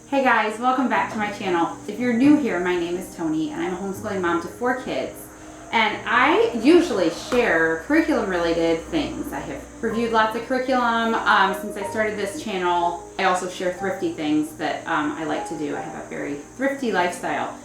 Hey guys, welcome back to my channel. If you're new here, my name is Toni and I'm a homeschooling mom to 4 kids. And I usually share curriculum related things. I have reviewed lots of curriculum since I started this channel. I also share thrifty things that I like to do. I have a very thrifty lifestyle.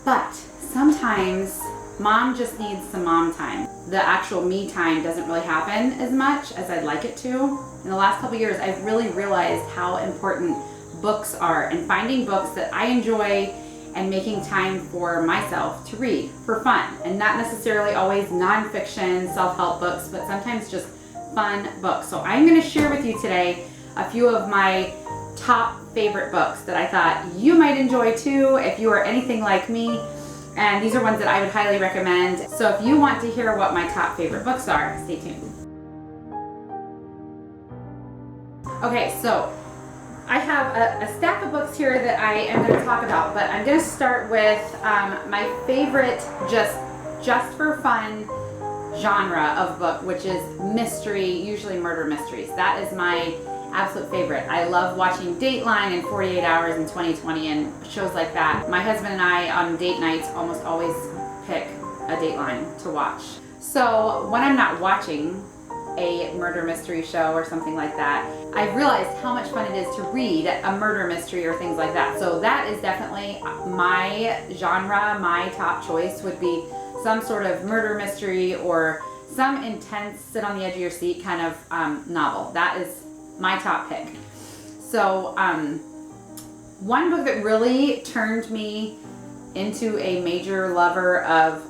But sometimes mom just needs some mom time. The actual me time doesn't really happen as much as I'd like it to. In the last couple years, I've really realized how important books are, and finding books that I enjoy and making time for myself to read for fun, and not necessarily always nonfiction self-help books, but sometimes just fun books. So I'm going to share with you today a few of my top favorite books that I thought you might enjoy too if you are anything like me, and these are ones that I would highly recommend. So if you want to hear what my top favorite books are, stay tuned. Okay, so I have a stack of books here that I am going to talk about, but I'm going to start with my favorite just for fun genre of book, which is mystery, usually murder mysteries. That is my absolute favorite. I love watching Dateline and 48 Hours and 2020 and shows like that. My husband and I on date nights almost always pick a Dateline to watch. So when I'm not watching a murder mystery show or something like that, I've realized how much fun it is to read a murder mystery or things like that. So that is definitely my genre. My top choice would be some sort of murder mystery or some intense sit on the edge of your seat kind of novel. That is my top pick. So one book that really turned me into a major lover of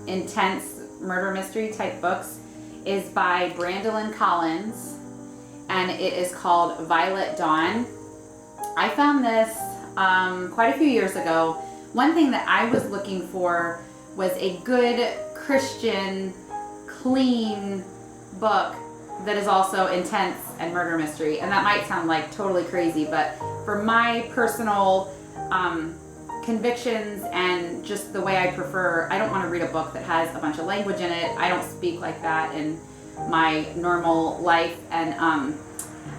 intense murder mystery type books is by Brandolyn Collins, and it is called Violet Dawn. I found this quite a few years ago. One thing that I was looking for was a good Christian, clean book that is also intense and murder mystery. And that might sound like totally crazy, but for my personal convictions and just the way I prefer, I don't want to read a book that has a bunch of language in it. I don't speak like that in my normal life, and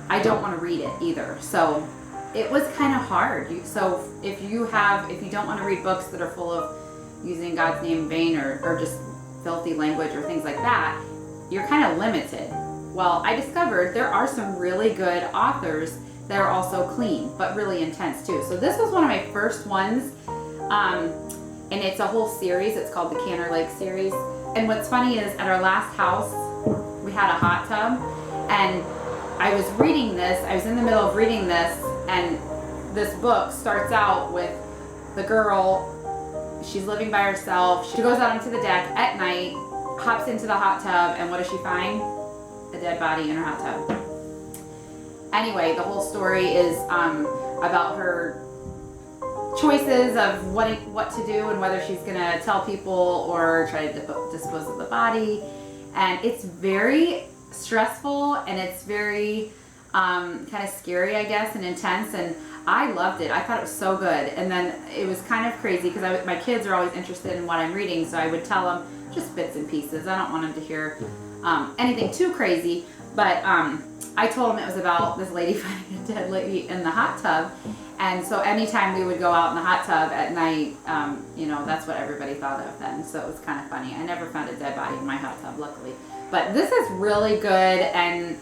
I don't want to read it either. So it was kind of hard. So if you don't want to read books that are full of using God's name in vain or just filthy language or things like that, you're kind of limited. Well, I discovered there are some really good authors that are also clean, but really intense too. So this was one of my first ones, and it's a whole series. It's called the Canner Lake series. And what's funny is at our last house, we had a hot tub, and I was reading this. I was in the middle of reading this, and this book starts out with the girl. She's living by herself. She goes out onto the deck at night, hops into the hot tub, and what does she find? A dead body in her hot tub. Anyway, the whole story is about her choices of what to do and whether she's gonna tell people or try to dispose of the body. And it's very stressful, and it's very kind of scary, I guess, and intense. And I loved it. I thought it was so good. And then it was kind of crazy because my kids are always interested in what I'm reading, so I would tell them just bits and pieces. I don't want them to hear anything too crazy, but I told them it was about this lady finding a dead lady in the hot tub. And so anytime we would go out in the hot tub at night, that's what everybody thought of then. So it was kind of funny. I never found a dead body in my hot tub, luckily. But this is really good, and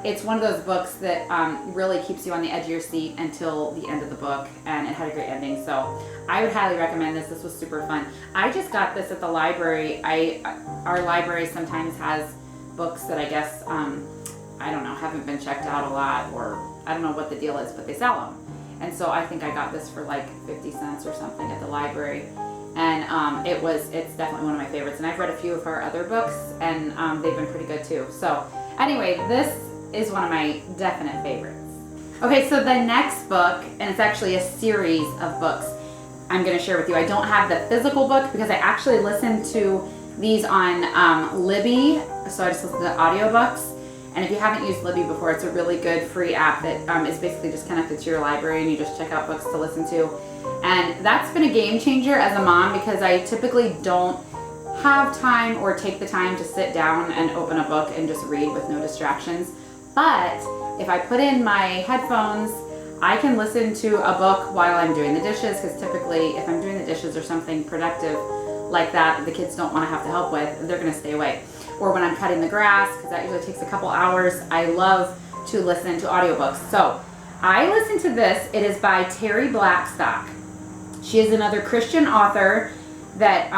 it's one of those books that really keeps you on the edge of your seat until the end of the book, and it had a great ending. So I would highly recommend this. This was super fun. I just got this at the library. Our library sometimes has books that I guess, I don't know, haven't been checked out a lot, or I don't know what the deal is, but they sell them. And so I think I got this for like 50 cents or something at the library. And it's definitely one of my favorites. And I've read a few of her other books, and they've been pretty good too. So anyway, this is one of my definite favorites. Okay, so the next book, and it's actually a series of books I'm going to share with you. I don't have the physical book because I actually listened to these on Libby, so I just listened to audiobooks. And if you haven't used Libby before, it's a really good free app that is basically just connected to your library, and you just check out books to listen to. And that's been a game changer as a mom, because I typically don't have time or take the time to sit down and open a book and just read with no distractions. But if I put in my headphones, I can listen to a book while I'm doing the dishes, because typically if I'm doing the dishes or something productive like that the kids don't want to have to help with, they're going to stay away. Or when I'm cutting the grass, because that usually takes a couple hours, I love to listen to audiobooks. So I listen to this. It is by Terry Blackstock. She is another Christian author that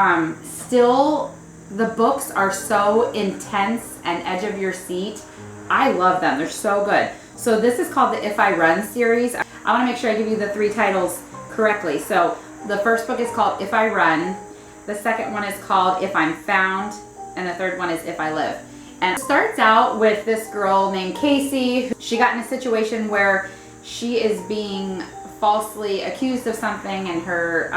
still, the books are so intense and edge of your seat. I love them. They're so good. So this is called the If I Run series. I want to make sure I give you the 3 titles correctly. So the first book is called If I Run. The second one is called If I'm Found. And the third one is If I Live. And it starts out with this girl named Casey. She got in a situation where she is being falsely accused of something, and her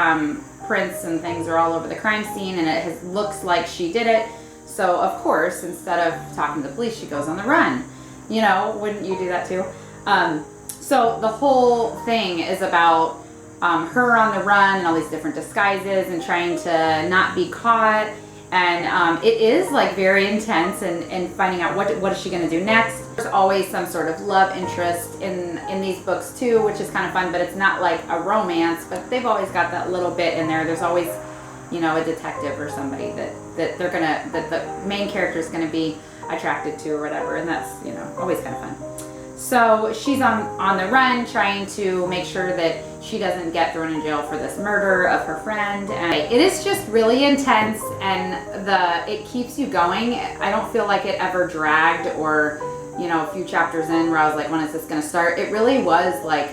prints and things are all over the crime scene, and it looks like she did it. So of course, instead of talking to the police, she goes on the run. You know, wouldn't you do that too? So the whole thing is about her on the run and all these different disguises and trying to not be caught. And it is like very intense, and finding out what is she going to do next. There's always some sort of love interest in these books too, which is kind of fun, but it's not like a romance, but they've always got that little bit in there. There's always, you know, a detective or somebody that the main character is going to be attracted to or whatever, and that's, you know, always kind of fun. So she's on the run, trying to make sure that she doesn't get thrown in jail for this murder of her friend. And it is just really intense, and it keeps you going. I don't feel like it ever dragged, or, you know, a few chapters in where I was like, when is this going to start? It really was like,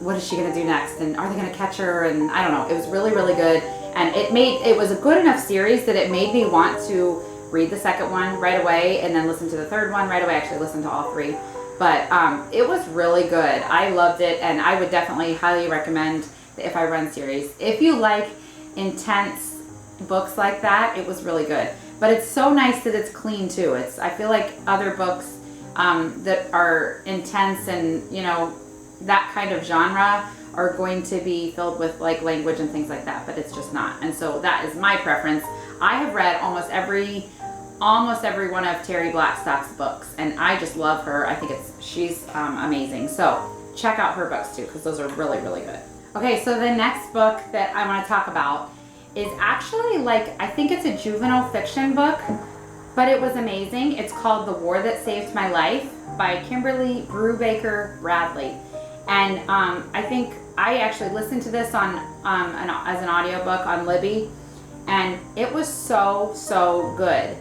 what is she going to do next? And are they going to catch her? And I don't know. It was really, really good. And it was a good enough series that it made me want to read the second one right away, and then listen to the third one right away. I actually listened to all 3. But it was really good. I loved it, and I would definitely highly recommend the If I Run series. If you like intense books like that, it was really good. But it's so nice that it's clean too. I feel like other books that are intense and, you know, that kind of genre are going to be filled with like language and things like that, but it's just not. And so that is my preference. I have read almost every one of Terry Blackstock's books, and I just love her. I think she's amazing. So check out her books too, because those are really, really good. Okay, so the next book that I want to talk about is actually, like, I think it's a juvenile fiction book, but it was amazing. It's called The War That Saved My Life by Kimberly Brubaker Bradley. And I think I actually listened to this as an audiobook on Libby, and it was so, so good.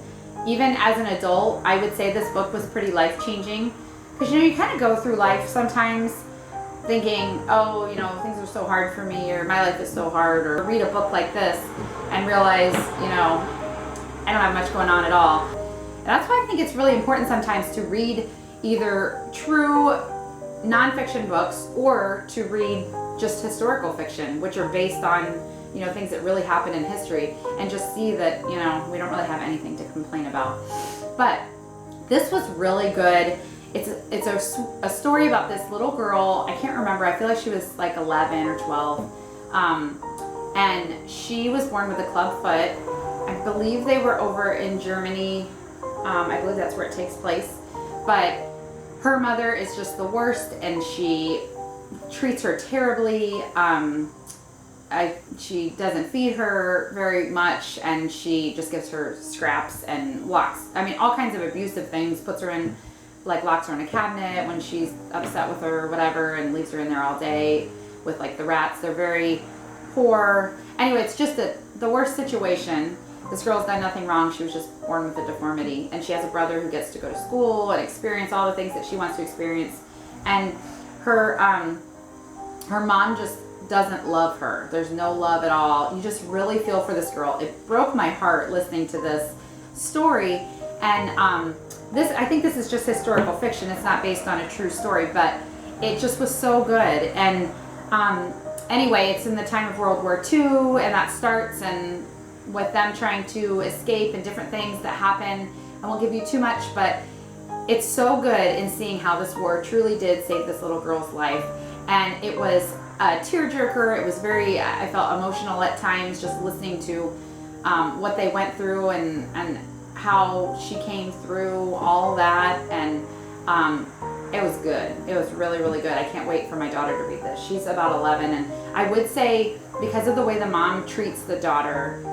Even as an adult, I would say this book was pretty life-changing, because, you know, you kind of go through life sometimes thinking, oh, you know, things are so hard for me, or my life is so hard, or read a book like this and realize, you know, I don't have much going on at all. And that's why I think it's really important sometimes to read either true nonfiction books or to read just historical fiction, which are based on, you know, things that really happened in history, and just see that, you know, we don't really have anything to complain about. But this was really good. It's a story about this little girl. I can't remember. I feel like she was like 11 or 12. And she was born with a club foot. I believe they were over in Germany. I believe that's where it takes place. But her mother is just the worst, and she treats her terribly. She doesn't feed her very much, and she just gives her scraps and all kinds of abusive things, locks her in a cabinet when she's upset with her or whatever, and leaves her in there all day with like the rats. They're very poor. Anyway, it's just the worst situation. This girl's done nothing wrong. She was just born with a deformity, and she has a brother who gets to go to school and experience all the things that she wants to experience. And her mom just doesn't love her. There's no love at all. You just really feel for this girl. It broke my heart listening to this story. And I think this is just historical fiction. It's not based on a true story, but it just was so good. And anyway, it's in the time of World War II, and that starts, and with them trying to escape and different things that happen. I won't give you too much, but it's so good in seeing how this war truly did save this little girl's life. And it was a tearjerker. It was I felt emotional at times just listening to what they went through, and how she came through all that. And it was good. It was really, really good. I can't wait for my daughter to read this. She's about 11, and I would say because of the way the mom treats the daughter,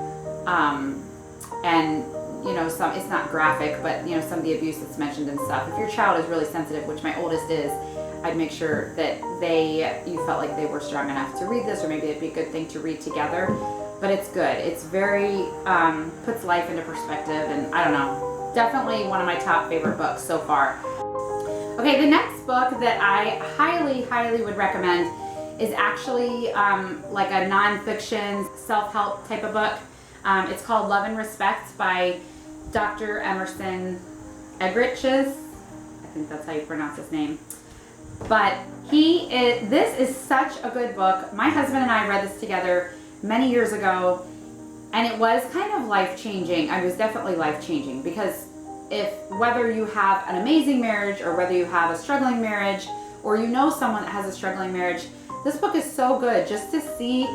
and you know, it's not graphic, but you know, some of the abuse that's mentioned and stuff. If your child is really sensitive, which my oldest is, I'd make sure that you felt like they were strong enough to read this, or maybe it'd be a good thing to read together. But it's good. It's very, puts life into perspective, and I don't know, definitely one of my top favorite books so far. Okay, the next book that I highly, highly would recommend is actually like a nonfiction self-help type of book. It's called Love and Respect by Dr. Emerson Eggerichs. I think that's how you pronounce his name. But this is such a good book. My husband and I read this together many years ago, and it was kind of life-changing. I was definitely life-changing, because whether you have an amazing marriage, or whether you have a struggling marriage, or you know someone that has a struggling marriage, this book is so good just to see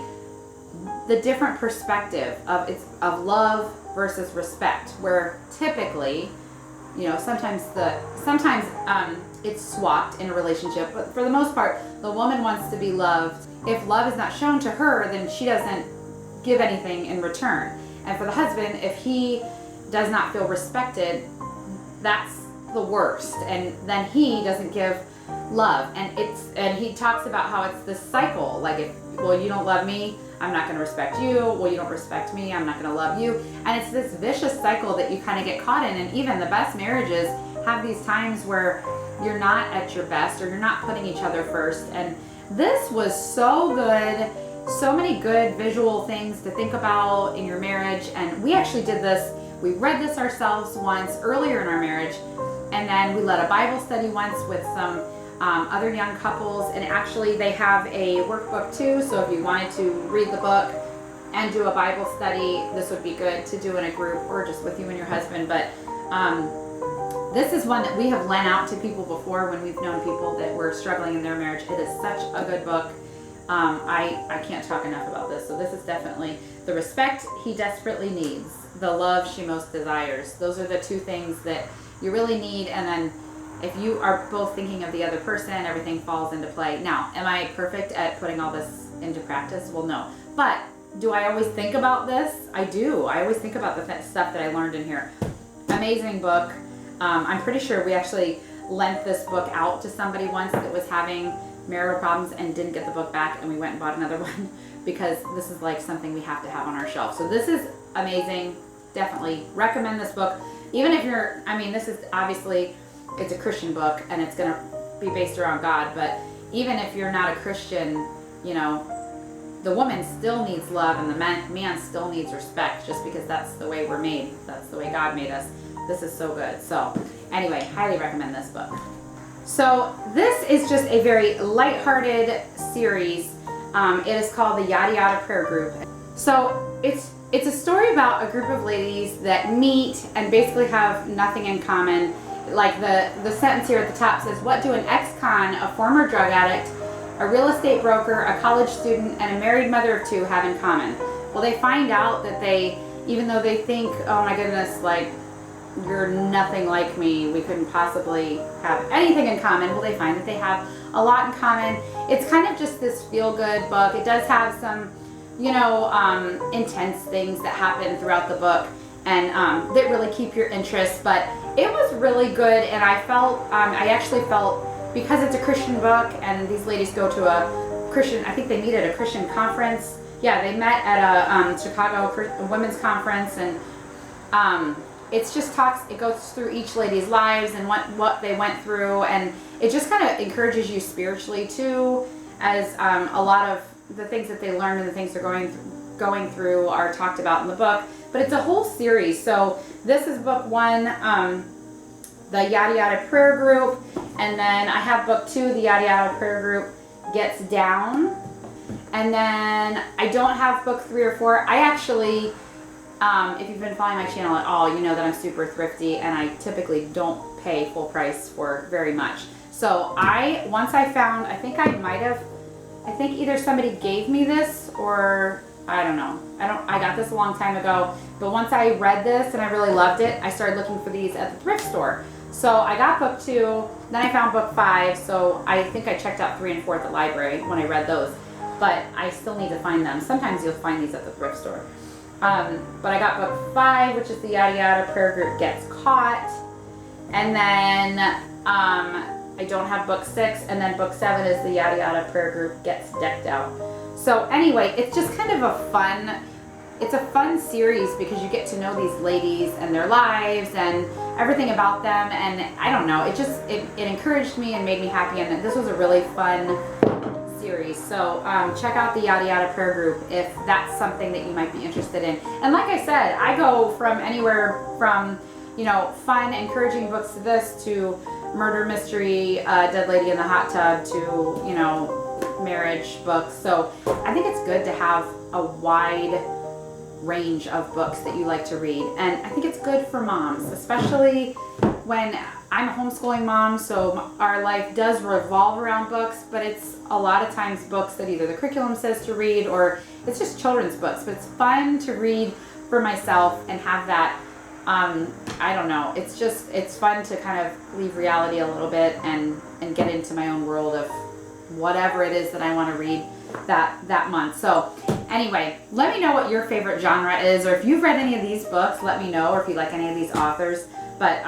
the different perspective of love versus respect, where typically, you know, sometimes it's swapped in a relationship, but for the most part, the woman wants to be loved. If love is not shown to her, then she doesn't give anything in return. And for the husband, if he does not feel respected, that's the worst. And then he doesn't give love. And he talks about how it's this cycle. Like, well, you don't love me, I'm not going to respect you. Well, you don't respect me, I'm not going to love you. And it's this vicious cycle that you kind of get caught in. And even the best marriages have these times where you're not at your best, or you're not putting each other first. And this was so good. So many good visual things to think about in your marriage. And we actually did this. We read this ourselves once earlier in our marriage. And then we led a Bible study once with some other young couples. And actually they have a workbook too. So if you wanted to read the book and do a Bible study, this would be good to do in a group, or just with you and your husband. But this is one that we have lent out to people before when we've known people that were struggling in their marriage. It is such a good book. I can't talk enough about this. So this is definitely the respect he desperately needs, the love she most desires. Those are the two things that you really need. And then if you are both thinking of the other person, everything falls into play. Now, am I perfect at putting all this into practice? Well, no. But do I always think about this? I do. I always think about the stuff that I learned in here. Amazing book. I'm pretty sure we actually lent this book out to somebody once that was having marital problems and didn't get the book back, and we went and bought another one, because this is like something we have to have on our shelf. So this is amazing. Definitely recommend this book. Even if you're, this is obviously, it's a Christian book and it's going to be based around God, but even if you're not a Christian, you know, the woman still needs love, and the man still needs respect, just because that's the way we're made. That's the way God made us. This is so good. So anyway, highly recommend this book. So this is just a very lighthearted series. It is called the Yawda Yawda Prayer Group. So it's a story about a group of ladies that meet and basically have nothing in common. Like the sentence here at the top says, what do an ex-con, a former drug addict, a real estate broker, a college student, and a married mother of two have in common? Well, they find out that even though they think, oh my goodness, like, you're nothing like me, we couldn't possibly have anything in common. Well, they find that they have a lot in common. It's kind of just this feel-good book. It does have some, intense things that happen throughout the book, and that really keep your interest. But it was really good, and I actually felt, because it's a Christian book, and these ladies go to a Christian, I think they meet at a Christian conference. Yeah, they met at a Chicago women's conference, and it goes through each lady's lives and what they went through, and it just kind of encourages you spiritually too, as a lot of the things that they learned and the things they're going through are talked about in the book. But it's a whole series. So this is book 1, the Yawda Yawda Prayer Group, and then I have book 2, the Yawda Yawda Prayer Group Gets Down, and then I don't have book 3 or 4. I actually, if you've been following my channel at all, you know that I'm super thrifty, and I typically don't pay full price for very much. So once I found, I think either somebody gave me this, or I don't know. I got this a long time ago, but once I read this and I really loved it, I started looking for these at the thrift store. So I got book 2, then I found book 5, so I think I checked out 3 and 4 at the library when I read those, but I still need to find them. Sometimes you'll find these at the thrift store. But I got book 5, which is the Yada Yada Prayer Group Gets Caught, and then I don't have book 6, and then book 7 is the Yada Yada Prayer Group Gets Decked Out. So anyway, it's just kind of a fun series because you get to know these ladies and their lives and everything about them, and I don't know, it encouraged me and made me happy, and this was a really fun series. So check out the Yada Yada Prayer Group if that's something that you might be interested in. And like I said, I go from anywhere from, you know, fun, encouraging books to this, to murder mystery, Dead Lady in the Hot Tub, to, you know, marriage books. So I think it's good to have a wide range of books that you like to read, and I think it's good for moms, especially when I'm a homeschooling mom, so our life does revolve around books, but it's a lot of times books that either the curriculum says to read or it's just children's books, but it's fun to read for myself and have that I don't know, it's fun to kind of leave reality a little bit and get into my own world of whatever it is that I want to read that month. So anyway, let me know what your favorite genre is, or if you've read any of these books, let me know, or if you like any of these authors. But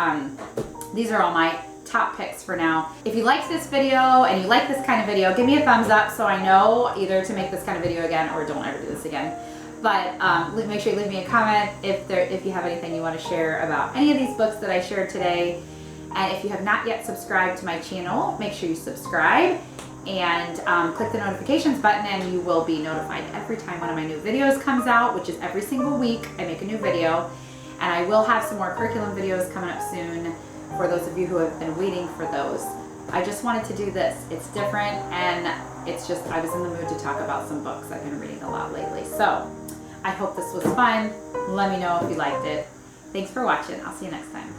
these are all my top picks for now. If you liked this video and you like this kind of video, give me a thumbs up so I know either to make this kind of video again or don't ever do this again. But make sure you leave me a comment if you have anything you want to share about any of these books that I shared today. And if you have not yet subscribed to my channel, make sure you subscribe and click the notifications button, and you will be notified every time one of my new videos comes out, which is every single week I make a new video. And I will have some more curriculum videos coming up soon for those of you who have been waiting for those. I just wanted to do this. It's different, and it's just, I was in the mood to talk about some books I've been reading a lot lately. So I hope this was fun. Let me know if you liked it. Thanks for watching. I'll see you next time.